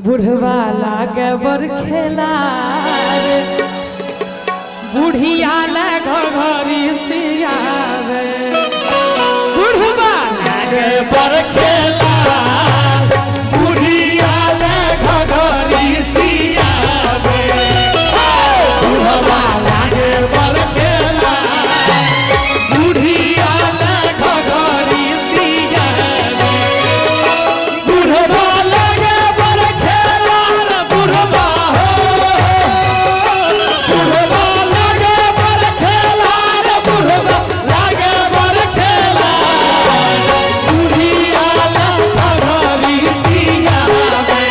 बुढ़वा लागे बर खेला बुढ़िया घरी सियावे बुढ़वा लागे बर खेला बुढ़िया घरी सियावे बुढ़वा लागे बर खेला बुढ़िया घरी सियावे बुढ़वा लागे बर खेला बुढ़वा बुढ़वा लागे बर खेला बुढ़वा लागे बर खेला बुढ़िया घरी सियावे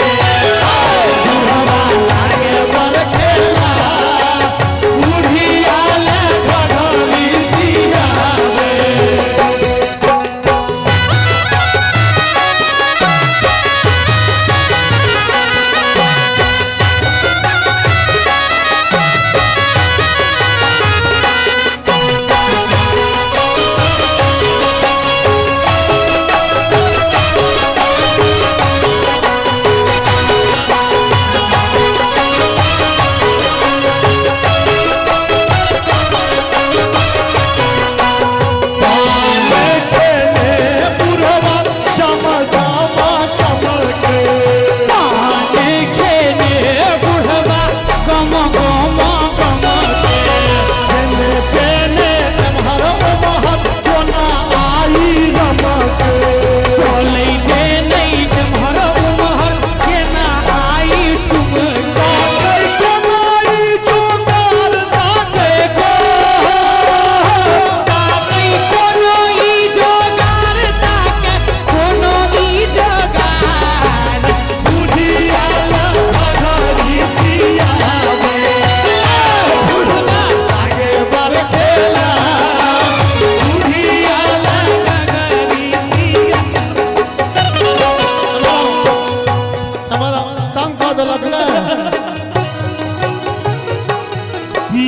बुढ़वा लागे बर खेला बुढ़िया घरी सियावे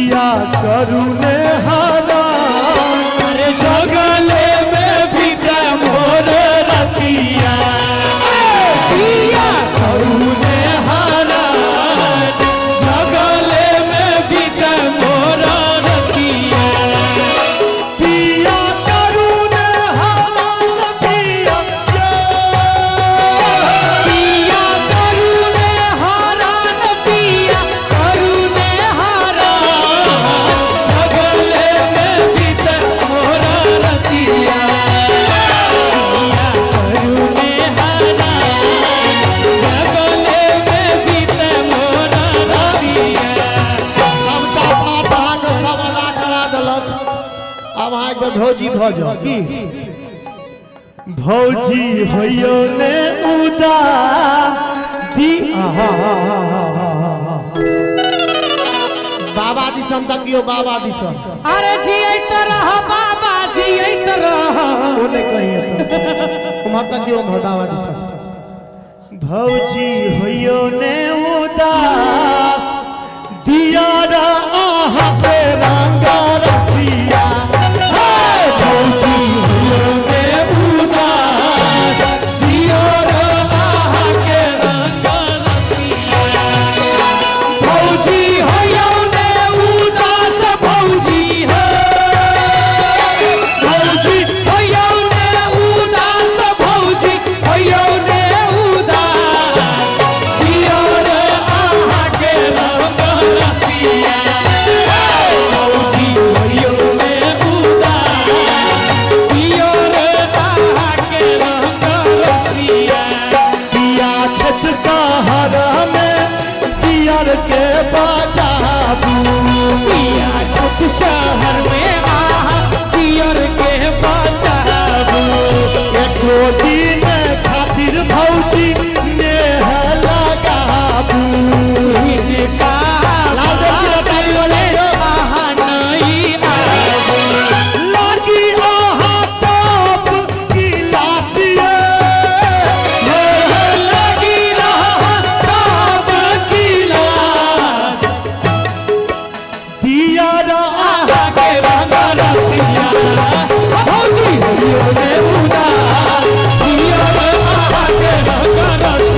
करुणे हरा जगले में भी मोर रतिया पिया करुणे हरा जगले में भी मोर रतिया पिया करुणे हरा पिया पिया करुणे हरा पिया करुणे हरा जगले में भी मोर रतिया पिया करुणे हरा जगले में भी मोर रतिया सबका बात अहाँके सब अदा करा देलक। अब अहाँके भौजी भऽ जाउ की भौजी होइयो ने उदासी बाबा दिसन तकियो बाबा दिसन अरे जियत रह बाबा जियत रह ओने कहिए तो उम्हर तकियो उम्हर बाबा दिसन भौजी होइयो ने उदास दियारा आहा पे रंग रसिया भौजी होइयो ने उदास दियारा आहा के रंग रसिया भौजी होइयो ने उदास भौजी हो भौजी होइयो ने उदास भौजी होइयो ने उदास दियारा आहा के रंग रसिया भौजी होइयो ने उदास दियारा आहा के रंग रसिया दिया छत सहारा में दियार के बचाबू दिया छत शहर में आहा दियार के बचाबू एको दिन खातिर भौजी नेह लगाबू इनका ताली वाले आहा नहीं आबू लागी आहा टॉप गिलासिए लगी रहा टॉप गिलास दिया आहा के रंग रसिया भौजी होइयो ने उदास दिया आहा के रंग रसिया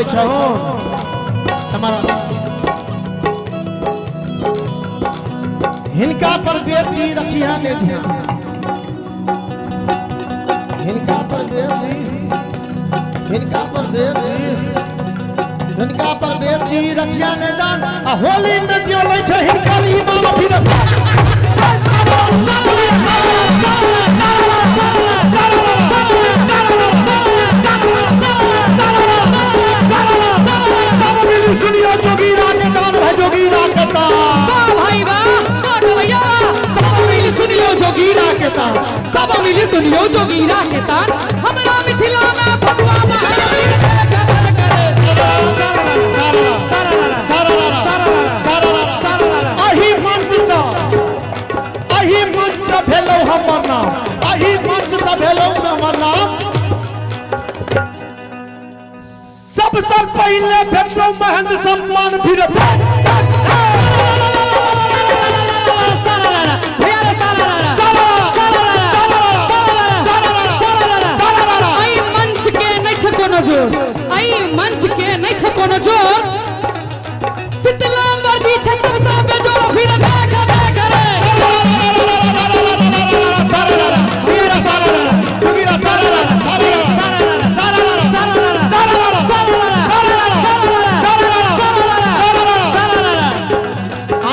करे छो हमारा हिनका पर बेसी रखिया ने ध्यान हिनका पर बेसी रखिया ने दान आ होली में जो लै छै हिनका ईमान फिर सुनियो जोगीरा के दान भाई जोगीरा के दान वाह भाई वाह भैया सब मिली सुनियो जोगीरा के तान सब मिली सुनियो जोगीरा के तान हमरा मिथिला में भगवा महावीर अही मंच से भेलौ हमर नाम अही मंच से भेलौ हमर नाम सबसे पहले भेटलौ महेंद्र सम्मान फिर मंच के नहीं छ कोनो जोर शीतला मर्जी छ सब सामने जोर फिर देख देख रे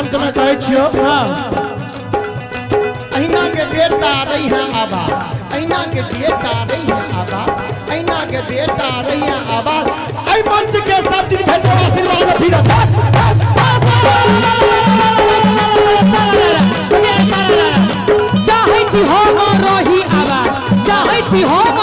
अंत में कहै छियो अहिना के बेटा रही है आबा अहिना के बेटा रही है आबा अहिना के बेटा रही है आबा आई मंच के सब दिन भेटो आशीर्वाद फिर चाहै छी हम रही आबा चाहै छी हम